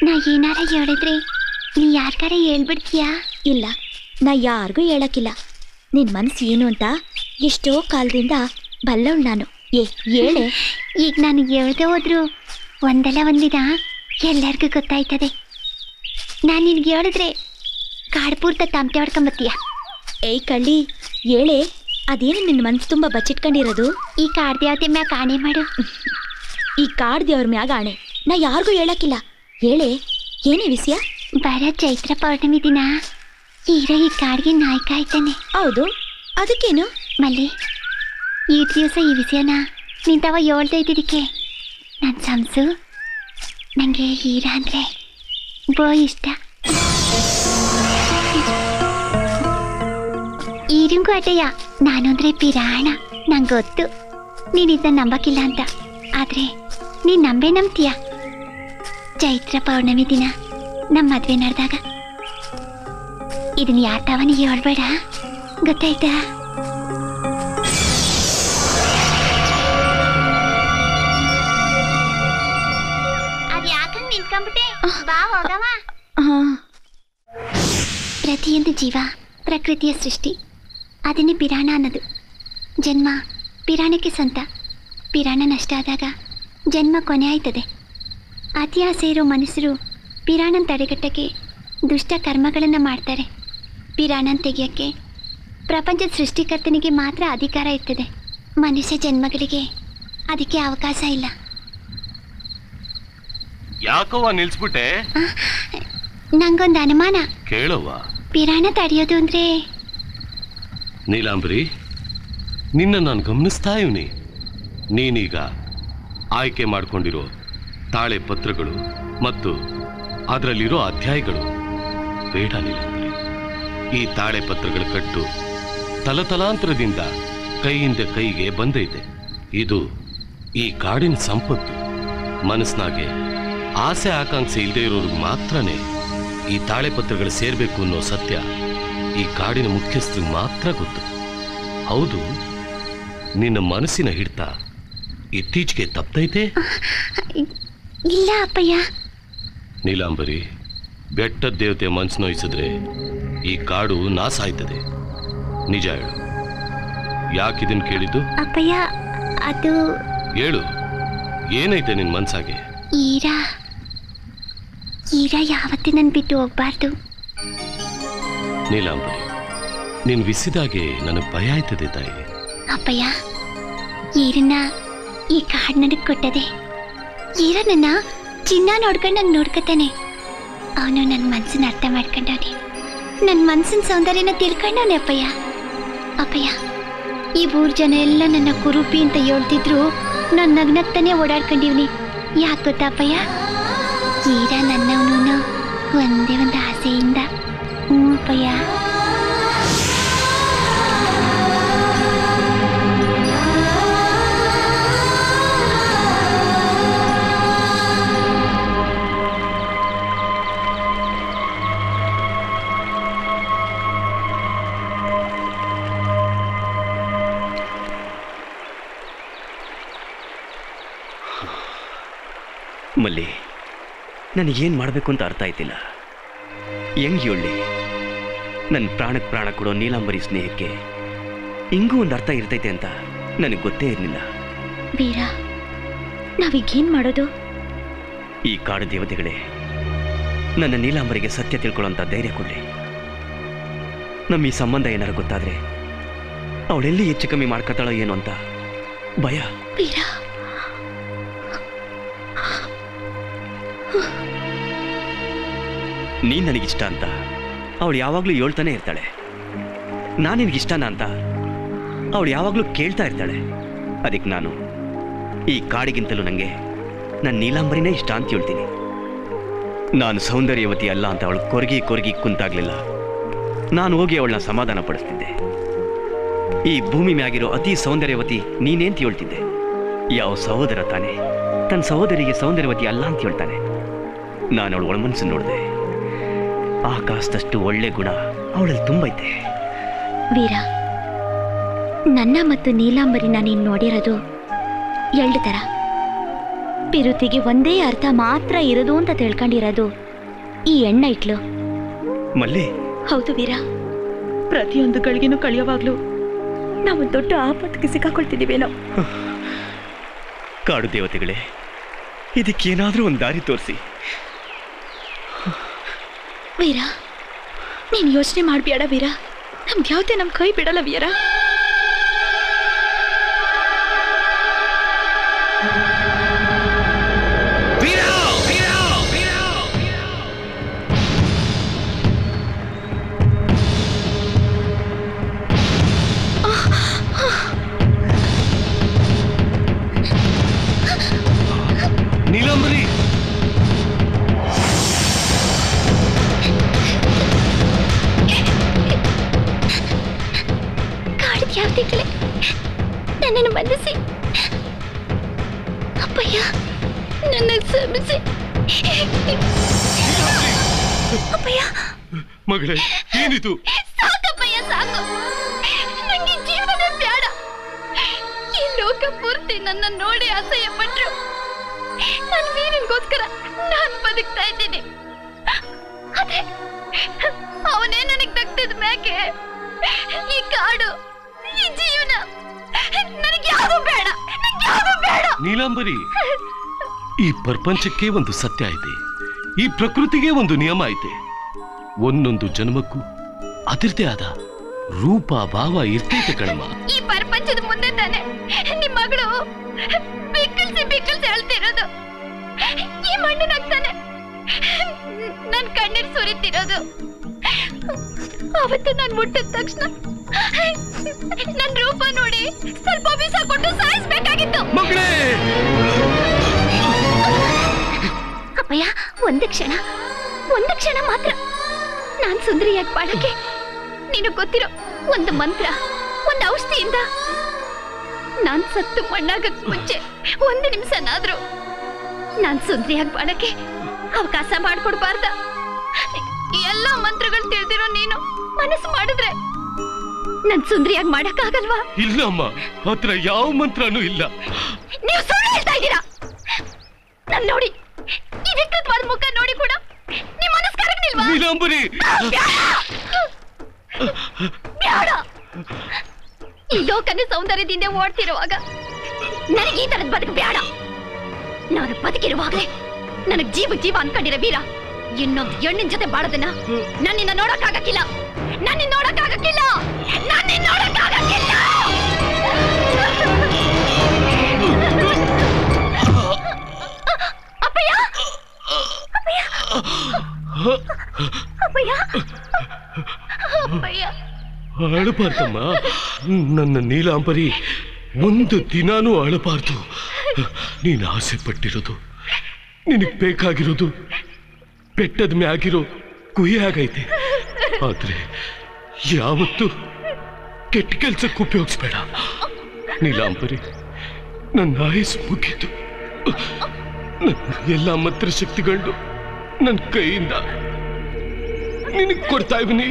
ನಾ ಏನಾರ ಹೇಳಿದ್ರೆ ನೀ ಯಾರ್ಗಾರ ಹೇಳ್ಬಿಡ್ತೀಯಾ? ಇಲ್ಲ, ನಾ ಯಾರಿಗೂ ಹೇಳಕ್ಕಿಲ್ಲ. ನಿನ್ ಮನಸ್ಸು ಏನು ಅಂತ ಎಷ್ಟೋ ಕಾಲದಿಂದ ಬಲ್ಲವಳು ನಾನು. ಹೇಳೆ. ಈಗ ನಾನು ಹೇಳ್ದೆ ಹೋದ್ರು ಒಂದಲ್ಲ ಒಂದಿನ ಎಲ್ಲರಿಗೂ ಗೊತ್ತಾಯ್ತದೆ. ನಾನು ನಿನ್ಗೆ ಹೇಳಿದ್ರೆ ಕಾಡ್ಪೂರ್ತ ತಮಟೆ ಹೊಡ್ಕೊಂಬತ್ತೀಯ. ಏಯ್ ಕಳ್ಳಿ, ಹೇಳೆ. ಅದೇನು ನಿನ್ನ ಮನಸ್ಸು ತುಂಬ ಬಚ್ಚಿಟ್ಕೊಂಡಿರೋದು? ಈ ಕಾಡ್ ದೇವತೆ ಮ್ಯಾಗ ಆಣೆ ಮಾಡು. ಈ ಕಾಡ್ ದೇವ್ರ ಮ್ಯಾಗ ಆಣೆ. ನಾ ಯಾರಿಗೂ ಹೇಳಕ್ಕಿಲ್ಲ. ಹೇಳೆ, ಏನೇ ವಿಷಯ? ಬರ ಚೈತ್ರ ಪೌರ್ಣಮಿ ದಿನ ಹೀರೋ ಈ ಕಾಡ್ಗೆ ನಾಯಕ ಆಯ್ತಾನೆ. ಹೌದು, ಅದಕ್ಕೇನು? ಮಲ್ಲಿ, ಈ ದಿವಸ ಈ ವಿಷಯನ ನಿಂತವ ಹೇಳ್ತಾ ಇದ್ದಿದ್ದಕ್ಕೆ ನನ್ನ ಸಂಸು ನನಗೆ ಹೀರಾ ಅಂದರೆ ಬೋ ಇಷ್ಟ. ಈರಿಂಗೂ ಅಟಯ್ಯ, ನಾನು ಅಂದರೆ ಪಿರಾಣ. ನಂಗೆ ಗೊತ್ತು ನೀನು ಇದನ್ನ ನಂಬಕ್ಕಿಲ್ಲ ಅಂತ. ಆದರೆ ನೀನು ನಂಬ್ತೀಯ. ಚೈತ್ರ ಪೌರ್ಣಮಿ ದಿನ ನಮ್ಮ ಮದುವೆ ನಡೆದಾಗ ಇದನ್ನ ಯಾರ ತಾವನಿಗೆ ಹೇಳ್ಬೇಡ, ಗೊತ್ತಾಯ್ತಾ? ಅದು ಯಾಕಂಗೆ ನಿಂತ್ಕೊಂಡ್ಬಿಟ್ಟೆ? ಬಾ ಹೋಗವ. ಪ್ರತಿಯೊಂದು ಜೀವ ಪ್ರಕೃತಿಯ ಸೃಷ್ಟಿ. ಅದನ್ನೇ ಪಿರಾಣ ಅನ್ನೋದು. ಜನ್ಮ ಪಿರಾಣಕ್ಕೆ ಸ್ವಂತ. ಪಿರಾಣ ನಷ್ಟ ಆದಾಗ ಜನ್ಮ ಕೊನೆ ಆಯ್ತದೆ. ಅತಿ ಆಸೆ ಇರೋ ಮನುಷ್ಯರು ಪಿರಾಣನ ತಡೆಗಟ್ಟಕ್ಕೆ ದುಷ್ಟ ಕರ್ಮಗಳನ್ನು ಮಾಡ್ತಾರೆ. ಪಿರಾಣನ ತೆಗೆಯೋಕ್ಕೆ ಪ್ರಪಂಚದ ಸೃಷ್ಟಿಕರ್ತನಿಗೆ ಮಾತ್ರ ಅಧಿಕಾರ ಇರ್ತದೆ. ಮನುಷ್ಯ ಜನ್ಮಗಳಿಗೆ ಅದಕ್ಕೆ ಅವಕಾಶ ಇಲ್ಲ. ಯಾಕವ್ವ ನಿಲ್ಸ್ಬಿಟ್ಟೆ? ನಂಗೊಂದು ಅನುಮಾನ. ಕೇಳವ್ವ. ಪಿರಾಣ ತಡೆಯೋದು ಅಂದ್ರೆ? ನೀಲಾಂಬರಿ, ನಿನ್ನ ನಾನು ಗಮನಿಸ್ತಾ ಇವ್ನಿ. ನೀನೀಗ ಆಯ್ಕೆ ಮಾಡಿಕೊಂಡಿರೋ ತಾಳೆ ಪತ್ರಗಳು ಮತ್ತು ಅದರಲ್ಲಿರೋ ಅಧ್ಯಾಯಗಳು ಬೇಡ ನೀಲಾಂಬರಿ. ಈ ತಾಳೆ ಪತ್ರಗಳ ಕಟ್ಟು ತಲತಲಾಂತರದಿಂದ ಕೈಯಿಂದ ಕೈಗೆ ಬಂದೈತೆ. ಇದು ಈ ಕಾಡಿನ ಸಂಪತ್ತು. ಮನಸ್ಸಿನಾಗೆ ಆಸೆ ಆಕಾಂಕ್ಷೆ ಇಲ್ಲದೆ ಇರೋರಿಗೆ ಮಾತ್ರನೇ ಈ ತಾಳೆ ಪತ್ರಗಳು ಸೇರ್ಬೇಕು ಅನ್ನೋ ಸತ್ಯ ಈ ಕಾಡಿನ ಮುಖ್ಯಸ್ಥರಿಗೆ ಮಾತ್ರ ಗೊತ್ತು. ಹೌದು, ನಿನ್ನ ಮನಸ್ಸಿನ ಹಿಡಿತ ಇತ್ತೀಚೆಗೆ ತಪ್ಪೈತೆ? ಇಲ್ಲ ಅಪ್ಪಯ್ಯ. ನೀಲಾಂಬರಿ, ಬೆಟ್ಟದ ದೇವತೆ ಮನಸ್ಸು ನೋಯಿಸಿದ್ರೆ ಈ ಕಾಡು ನಾಶ ಆಯ್ತದೆ. ನಿಜ ಹೇಳು, ಯಾಕಿದನ್ ಕೇಳಿದ್ದು? ಅಪ್ಪಯ್ಯ, ಅದು ಹೇಳು, ಏನೈತೆ ನಿನ್ ಮನ್ಸಾಗೆ? ಈರಾ ಯಾವತ್ತೂ ನನ್ ಬಿಟ್ಟು ಹೋಗ್ಬಾರ್ದು. ನೀಲಾಂಬರಿ, ನೀನ್ ವಿಸಿದಾಗೆ ನನಗೆ ಭಯ ಆಯ್ತದೆ ತಾಯಿ. ಅಪ್ಪಯ್ಯ, ಈರನ್ನ ಈ ಕಾಡು ನನಗೆ ಕೊಟ್ಟದೆ. ಈರ ನನ್ನ ಚಿನ್ನ ನೋಡ್ಕೊಂಡು ನಂಗೆ ನೋಡ್ಕೊತಾನೆ. ಅವನು ನನ್ನ ಮನ್ಸನ್ನ ಅರ್ಥ ಮಾಡ್ಕೊಂಡವನೆ. ನನ್ನ ಮನ್ಸಿನ ಸೌಂದರ್ಯನ ತಿಳ್ಕೊಂಡವನೆ ಅಪ್ಪಯ್ಯ. ಅಪ್ಪಯ್ಯ, ಈ ಊರ್ ಜನ ಎಲ್ಲ ನನ್ನ ಕುರುಪಿ ಅಂತ ಹೇಳ್ತಿದ್ರು. ನಾನು ನಗ್ನಗ್ತಾನೆ ಓಡಾಡ್ಕೊಂಡಿವ್ನಿ. ಯಾಕೆ ಗೊತ್ತಾ ಅಪ್ಪಯ್ಯ? ಈರ ನನ್ನವನು ಒಂದೇ ಒಂದು ಆಸೆಯಿಂದ. ಅಪ್ಪಯ್ಯ. ಮಲ್ಲಿ, ನನಗೇನು ಮಾಡಬೇಕು ಅಂತ ಅರ್ಥ ಆಯ್ತಿಲ್ಲ. ಹೆಂಗೆ ಹೇಳಿ, ನನ್ನ ಪ್ರಾಣಕ್ಕೆ ಪ್ರಾಣ ಕೊಡೋ ನೀಲಾಂಬರಿ ಸ್ನೇಹಕ್ಕೆ ಹಿಂಗೂ ಒಂದು ಅರ್ಥ ಇರ್ತೈತೆ ಅಂತ ನನಗೆ ಗೊತ್ತೇ ಇರಲಿಲ್ಲ. ವೀರ, ನಾವೀಗೇನು ಮಾಡೋದು? ಈ ಕಾಡು ದೇವತೆಗಳೇ ನನ್ನ ನೀಲಾಂಬರಿಗೆ ಸತ್ಯ ತಿಳ್ಕೊಳ್ಳೋಂಥ ಧೈರ್ಯ ಕೊಡಲಿ. ನಮ್ಮ ಈ ಸಂಬಂಧ ಏನಾರು ಗೊತ್ತಾದರೆ ಅವಳೆಲ್ಲಿ ಹೆಚ್ಚು ಕಮ್ಮಿ ಮಾಡ್ಕೊತಾಳೋ ಏನು ಅಂತ ಭಯ. ವೀರ, ನೀನು ನನಗಿಷ್ಟ ಅಂತ ಅವಳು ಯಾವಾಗಲೂ ಹೇಳ್ತಾನೆ ಇರ್ತಾಳೆ. ನಾನು ನಿನಗಿಷ್ಟನ ಅಂತ ಅವಳು ಯಾವಾಗಲೂ ಕೇಳ್ತಾ ಇರ್ತಾಳೆ. ಅದಕ್ಕೆ ನಾನು ಈ ಕಾಡಿಗಿಂತಲೂ ನನಗೆ ನನ್ನ ನೀಲಾಂಬರಿನೇ ಇಷ್ಟ ಅಂತ ಹೇಳ್ತೀನಿ. ನಾನು ಸೌಂದರ್ಯವತಿ ಅಲ್ಲ ಅಂತ ಅವಳು ಕೊರಗಿ ಕುಂತಾಗ್ಲಿಲ್ಲ. ನಾನು ಹೋಗಿ ಅವಳನ್ನ ಸಮಾಧಾನ ಪಡಿಸ್ತಿದ್ದೆ. ಈ ಭೂಮಿ ಮ್ಯಾಗಿರೋ ಅತಿ ಸೌಂದರ್ಯವತಿ ನೀನೇ ಅಂತ ಹೇಳ್ತಿದ್ದೆ. ಯಾವ ಸಹೋದರ ತಾನೆ ತನ್ನ ಸಹೋದರಿಗೆ ಸೌಂದರ್ಯವತಿ ಅಲ್ಲ ಅಂತ ಹೇಳ್ತಾನೆ? ನಾನು ಅವಳು ಒಳಮನಸ್ಸನ್ನು ನೋಡಿದೆ. ಆಕಾಶದಷ್ಟು ಒಳ್ಳೆ ಗುಣ ಅವಳಲ್ಲಿ ತುಂಬೈತೆ. ವೀರ, ನನ್ನ ಮತ್ತು ನೀಲಾಂಬರಿನ ನೀನು ನೋಡಿರೋದು 2 ಥರ. ಪಿರುತಿಗೆ ಒಂದೇ ಅರ್ಥ ಮಾತ್ರ ಇರೋದು ಅಂತ ತಿಳ್ಕೊಂಡಿರೋದು ಈ ಎಣ್ಣ ಇಟ್ಲು. ಮಲ್ಲಿ, ಹೌದು ವೀರ, ಪ್ರತಿಯೊಂದು ಗಳಿಗೆನೂ ಕಳೆಯುವಾಗ್ಲೂ ನಾವು ದೊಡ್ಡ ಆಪತ್ತಿಗೆ ಸಿಕ್ಕಾಕೊಳ್ತಿದ್ದೀವೇನೋ. ಕಾಡು ದೇವತೆಗಳೇ, ಇದಕ್ಕೇನಾದ್ರೂ ಒಂದು ದಾರಿ ತೋರಿಸಿ. ವೀರ, ನೀನ್ ಯೋಚನೆ ಮಾಡ್ಬೇಡ ವೀರ, ನಮ್ಗೆ ಯಾವ್ದೇ ನಮ್ ಕೈ ಬಿಡಲ್ಲ ವೀರ. ನೀಲಾಂಬರಿ, ಕಾಡಿದ ಯಾವ್ದಿಗ್ಲೆ ನನ್ನನ್ನು ಬಂಧಿಸಿ ಅಪ್ಪಯ್ಯ, ನನ್ನ ಕ್ಷಮಿಸಿ ಅಪ್ಪಯ್ಯ. ಮಗಳೇ, ಏನಿದು? ಸಾಕಪ್ಪಯ್ಯ, ಸಾಕು. ನಂಗೆ ಜೀವನ ಬೇಡ. ಈ ಲೋಕ ಪೂರ್ತಿ ನನ್ನ ನೋಡಿ ಅಸಹ್ಯ ಪಟ್ರು. ನಾನು ವೀರನ್ಗೋಸ್ಕರ ನಾನು ಬದುಕ್ತಾ ಇದ್ದೀನಿ. ಆದ್ರೆ ಅವನೇ ನನಗ್ ದಕ್ತಿದ ಮ್ಯಾಕೆ ಈ ಕಾಡು, ಈ ಜೀವನ ನನಗೆ ಯಾವುದು ಬೇಡ, ನನಗೆ ಯಾವುದು ಬೇಡ. ನೀಲಾಂಬರಿ, ಈ ಪ್ರಪಂಚಕ್ಕೆ ಒಂದು ಸತ್ಯ ಐತೆ, ಈ ಪ್ರಕೃತಿಗೆ ಒಂದು ನಿಯಮ ಐತೆ. ಒಂದೊಂದು ಜನ್ಮಕ್ಕೂ ಅದರದೇ ಆದ ರೂಪ ಭಾವ ಇರ್ತೈತೆ ಕಣಮ್ಮ. ಈ ಪ್ರಪಂಚದ ಮುಂದೆ ತಾನೆ ನಿಮ್ ಮಗಳು ಬಿಕ್ಕಲ್ಸಿ ಹೇಳ್ತಿರೋದು. ಈ ಮಣ್ಣಿನಾಗ್ತಾನೆ ನನ್ ಕಣ್ಣೀರ್ ಸುರಿತಿರೋದು. ಅವತ್ತು ನಾನು ಮುಟ್ಟಿದ ತಕ್ಷಣ ನನ್ ರೂಪ ನೋಡಿ ಸ್ವಲ್ಪ ಬೀಸ ಕೊಟ್ಟು ಸಾಯಿಸ್ಬೇಕಾಗಿತ್ತು. ಅಪ್ಪಯ್ಯ, ಒಂದು ಕ್ಷಣ ಮಾತ್ರ ನಾನ್ ಸುಂದರಿಯಾಗಿ ಬಾಳಕ್ಕೆ ನೀನು ಗೊತ್ತಿರೋ ಒಂದು ಮಂತ್ರ, ಒಂದು ಔಷಧಿಯಿಂದ ನಾನ್ ಸತ್ತು ಮಣ್ಣಾಗಕ್ ಮುಂಚೆ ಒಂದು ನಿಮಿಷನಾದ್ರೂ ನಾನ್ ಸುಂದರಿಯಾಗಿ ಬಾಳಕ್ಕೆ ಅವಕಾಶ ಮಾಡ್ಕೊಡ್ಬಾರ್ದ? ಎಲ್ಲ ಮಂತ್ರಗಳು ತಿಳಿದಿರೋ ನೀನು ಮನಸ್ಸು ಮಾಡಿದ್ರೆ ನನ್ ಸುಂದರಿಯಾಗಿ ಮಾಡಕ್ಕಾಗಲ್ವಾ? ಇಲ್ಲ ಅಮ್ಮ, ಹತ್ರ ಯಾವ ಮಂತ್ರನೂ ಇಲ್ಲ. ನೀವು ಸುಳ್ಳು ಹೇಳ್ತಾ ಇದ್ದೀರಾ. ನನ್ ನೋಡಿ, ಈ ವಿಕೃತವಾದ ಮುಖ ನೋಡಿ ಕೂಡ ನಿಮ್ ಮನಸ್ಸು ಕರಗಲಿಲ್ವಾ? ನೀಲಾಂಬರಿ, ಬೇಡ. ಈ ಲೋಕನ ಸೌಂದರ್ಯದಿಂದ ಓಡ್ತಿರುವಾಗ ನನಗೆ ಈ ತರದ ಬದುಕು ಬೇಡ. ನಾನು ಬದುಕಿರುವಾಗಲೇ ನನಗ್ ಜೀವ ಅನ್ಕೊಂಡಿರೋ ವೀರ ಇನ್ನೊಂದು ಹೆಣ್ಣಿನ ಜೊತೆ ಬಾಳೋದನ್ನ ನನ್ನಿಂದ ನೋಡಕ್ಕಾಗಕ್ಕಿಲ್ಲ. ಅಪ್ಪಯ್ಯ, ಅಳಬಾರ್ದಮ್ಮ. ನನ್ನ ನೀಲಾಂಬರಿ, ಒಂದು ದಿನಾನೂ ಅಳಬಾರ್ದು. ನೀನು ಆಸೆ ಪಟ್ಟಿರೋದು, ನಿನಗೆ ಬೇಕಾಗಿರೋದು ಬೆಟ್ಟದ ಮ್ಯಾಗಿರೋ ಕುಹಿ ಆಗೈತೆ. ಆದ್ರೆ ಯಾವತ್ತು ಕೆಟ್ಟ ಕೆಲ್ಸಕ್ಕೆ ಉಪಯೋಗಿಸ್ಬೇಡ ನೀಲಾಂಬರಿ. ನನ್ನ ಆಯಸ್ಸು ಮುಗಿತು. ಎಲ್ಲ ಮಂತ್ರ ಶಕ್ತಿಗಳು ನನ್ನ ಕೈಯಿಂದ ನಿನಗೆ ಕೊಡ್ತಾ ಇದ್ದೀನಿ.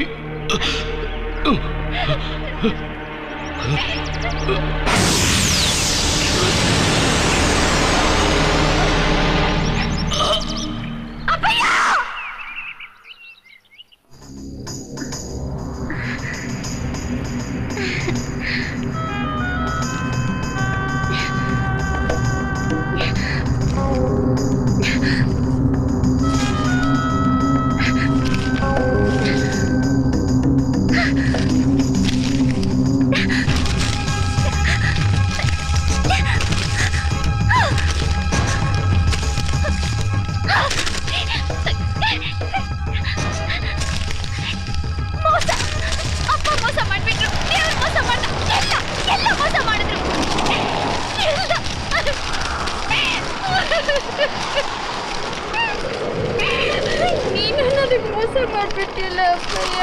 ನೀನು ನನಗೆ ಮೋಸ ಮಾಡ್ಬಿಟ್ಟಿಲ್ಲ ಅಪ್ಪಯ್ಯ.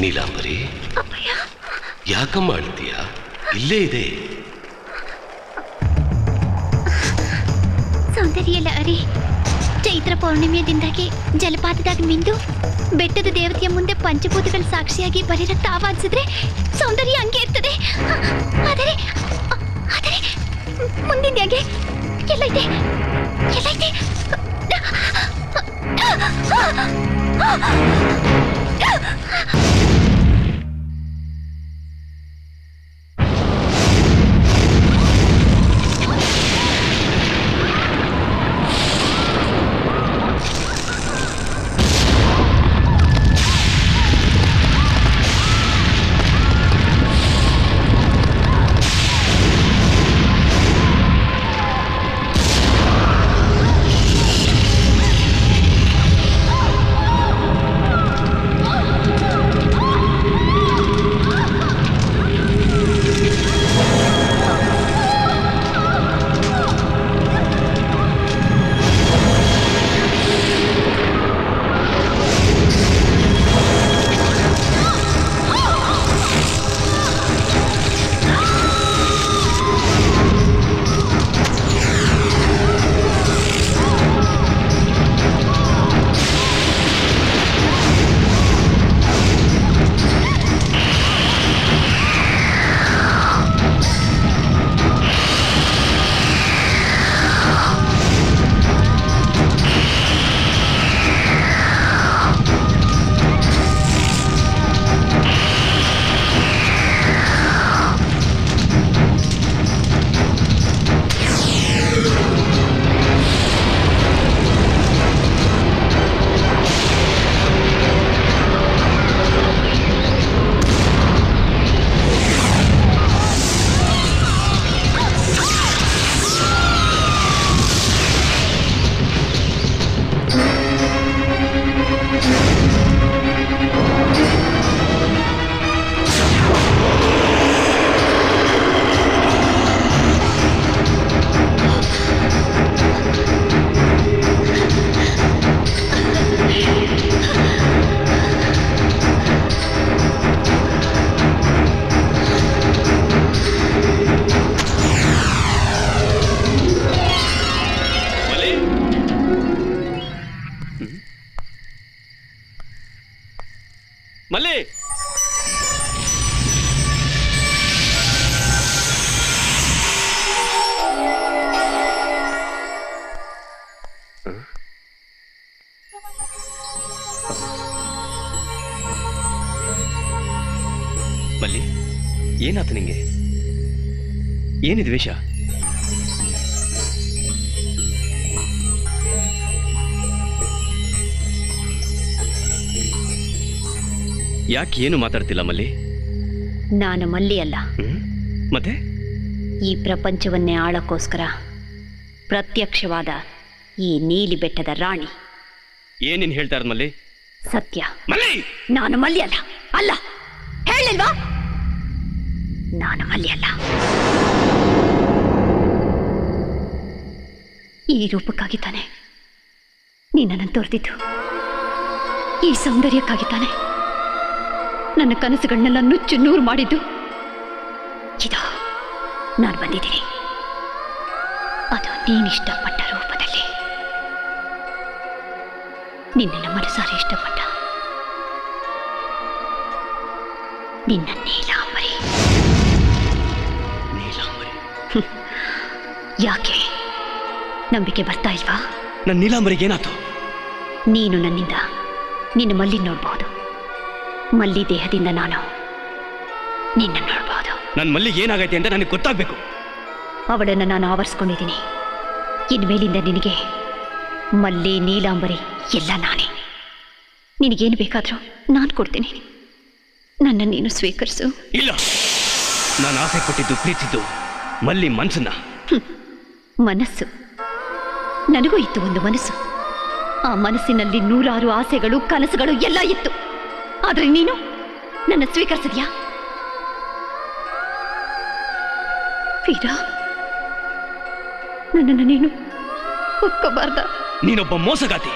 ನೀಲಾಂಬರಿ, ಯಾಕಮ್ಮ ಅಳ್ತೀಯ? ಇಲ್ಲೇ ಇದೆ. ಸೌಂದರ್ಯ ಅರಿ ಚೈತ್ರ ಪೌರ್ಣಿಮೆಯದಿಂದಾಗಿ ಜಲಪಾತದಾಗ ಮಿಂದು ಬೆಟ್ಟದ ದೇವತೆಯ ಮುಂದೆ ಪಂಚಭೂತಗಳ ಸಾಕ್ಷಿಯಾಗಿ ಬರೀರ ತಾವಾಡ್ಸಿದ್ರೆ ಸೌಂದರ್ಯ ಹಂಗೆ ಇರ್ತದೆ. ಆದರೆ ಆದರೆ ಮುಂದಿನ ಎಲ್ಲೈತೆ ಎಲ್ಲೈತೆ? ಮಲ್ಲಿ ಮಲ್ಲಿ ಏನಾಯ್ತು ನಿಂಗೆ? ಏನಿದು ವೇಷ? ಯಾಕೆ ಏನು ಮಾತಾಡ್ತಿಲ್ಲ ಮಲ್ಲಿ? ನಾನು ಮಲ್ಲಿ ಅಲ್ಲ. ಮತ್ತೆ ಈ ಪ್ರಪಂಚವನ್ನೇ ಆಳಕ್ಕೋಸ್ಕರ ಪ್ರತ್ಯಕ್ಷವಾದ ಈ ನೀಲಿ ಬೆಟ್ಟದ ರಾಣಿ. ಏನೇನು ಹೇಳ್ತಾ ಇರೋದು ಮಲ್ಲಿ? ಸತ್ಯ. ಮಲ್ಲಿ ನಾನು ಮಲ್ಲಿ ಅಲ್ಲ. ಅಲ್ಲ ಹೇಳಿಲ್ವಾ? ನಾನು ಮಲ್ಲಿ ಅಲ್ಲ. ಈ ರೂಪಕ್ಕಾಗಿ ತಾನೆ ನೀನನ್ನು ತೋರ್ತಿದ್ದು. ಈ ಸೌಂದರ್ಯಕ್ಕಾಗಿ ತಾನೆ ನನ್ನ ಕನಸುಗಳನ್ನೆಲ್ಲ ನುಚ್ಚು ನೂರು ಮಾಡಿದ್ದು. ಇದು ನಾನು ಬಂದಿದ್ದೀನಿ, ಅದು ನೀನಿಷ್ಟಪಟ್ಟ ರೂಪದಲ್ಲಿ. ನಿನ್ನನ್ನು ಮನಸಾರೆ ಇಷ್ಟಪಟ್ಟ ನಿನ್ನ ನೀಲಾಂಬರಿ. ನೀಲಾಂಬರಿ? ಯಾಕೆ ನಂಬಿಕೆ ಬರ್ತಾ ಇಲ್ವಾ? ನನ್ನ ನೀಲಾಂಬರಿಗೆ ಏನಾಯ್ತು? ನೀನು ನನ್ನಿಂದ ನಿನ್ನ ಮಲ್ಲಿ ನೋಡಬಹುದು, ಮಲ್ಲಿ ದೇಹದಿಂದ ನಾನು ನಿನ್ನ ನೋಡಬಹುದು. ನನ್ನ ಮಲ್ಲಿಗೆ ಏನಾಗೈತೆ ಅಂತ ನನಗೆ ಗೊತ್ತಾಗಬೇಕು. ಅವಳನ್ನು ನಾನು ಆವರಿಸ್ಕೊಂಡಿದ್ದೀನಿ. ಇನ್ಮೇಲಿಂದ ನಿನಗೆ ಮಲ್ಲಿ ನೀಲಾಂಬರಿ ಎಲ್ಲ ನಾನೇ. ನಿನಗೇನು ಬೇಕಾದರೂ ನಾನು ಕೊಡ್ತೀನಿ. ನನ್ನ ನೀನು ಸ್ವೀಕರಿಸು. ಇಲ್ಲ, ನಾನು ಆಸೆ ಕೊಟ್ಟಿದ್ದು ಪ್ರೀತಿದ್ದು ಮಲ್ಲಿ ಮನಸ್ಸನ್ನ. ಮನಸ್ಸು? ನನಗೂ ಇತ್ತು ಒಂದು ಮನಸ್ಸು. ಆ ಮನಸ್ಸಿನಲ್ಲಿ ನೂರಾರು ಆಸೆಗಳು, ಕನಸುಗಳು ಎಲ್ಲ ಇತ್ತು. ಆದರೆ ನೀನು ನನ್ನ ಸ್ವೀಕರಿಸಿದ್ಯಾ? ವೀರ, ನನ್ನನ್ನು ನೀನು ಒಪ್ಕೋಬಾರ್ದ? ನೀನೊಬ್ಬ ಮೋಸಗಾತಿ.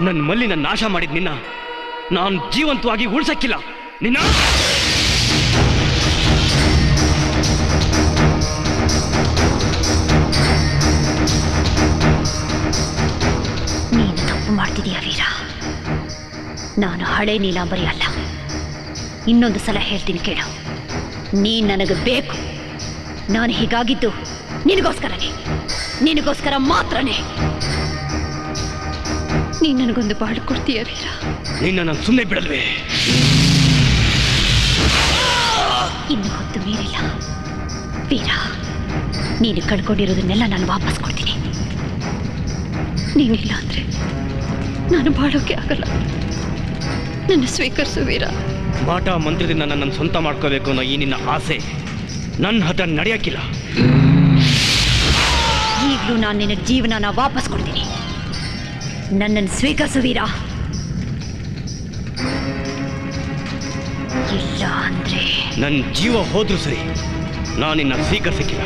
ನನ್ನ ಮಲ್ಲಿನ ನಾಶ ಮಾಡಿದ ನಿನ್ನ ನಾನು ಜೀವಂತವಾಗಿ ಉಳಿಸಕ್ಕಿಲ್ಲ. ನಿನ್ನ ನಾನು ಹಳೆ ನೀಲಾಂಬರಿ ಅಲ್ಲ. ಇನ್ನೊಂದು ಸಲ ಹೇಳ್ತೀನಿ ಕೇಳು, ನೀನು ನನಗೆ ಬೇಕು. ನಾನು ಹೀಗಾಗಿದ್ದು ನಿನಗೋಸ್ಕರನೇ, ನಿನಗೋಸ್ಕರ ಮಾತ್ರನೇ. ನೀನು ನನಗೊಂದು ಬಾಳು ಕೊಡ್ತೀಯ ವೀರ? ನಿನ್ನ ನಾನು ಸುಮ್ಮನೆ ಬಿಡಲ್ವೇ? ಇನ್ನು ಹೊತ್ತು ಮೀರಿಲ್ಲ ವೀರ. ನೀನು ಕಳ್ಕೊಂಡಿರೋದನ್ನೆಲ್ಲ ನಾನು ವಾಪಸ್ ಕೊಡ್ತೀನಿ. ನೀನಿಲ್ಲ ಅಂದ್ರೆ ನಾನು ಬಾಳೋಕೆ ಆಗಲ್ಲ. ನನ್ನ ಸ್ವೀಕರಿಸು ವೀರ. ಮಾಟ ಮಂತ್ರದಿಂದ ನನ್ನನ್ನು ಸ್ವಂತ ಮಾಡ್ಕೋಬೇಕು ಅನ್ನೋ ಈ ನಿನ್ನ ಆಸೆ ನನ್ನ ಹತ್ರ ನಡೆಯಕ್ಕಿಲ್ಲ. ಈಗಲೂ ನಾನು ನಿನ್ನ ಜೀವನನ ವಾಪಸ್ ಕೊಡ್ತೀನಿ. ನನ್ನನ್ನು ಸ್ವೀಕರಿಸು ವೀರ. ಇಲ್ಲ ಅಂದ್ರೆ ನನ್ನ ಜೀವ ಹೋದ್ರೂ ಸರಿ, ನಾನಿನ್ನ ಸ್ವೀಕರಿಸಕ್ಕಿಲ್ಲ.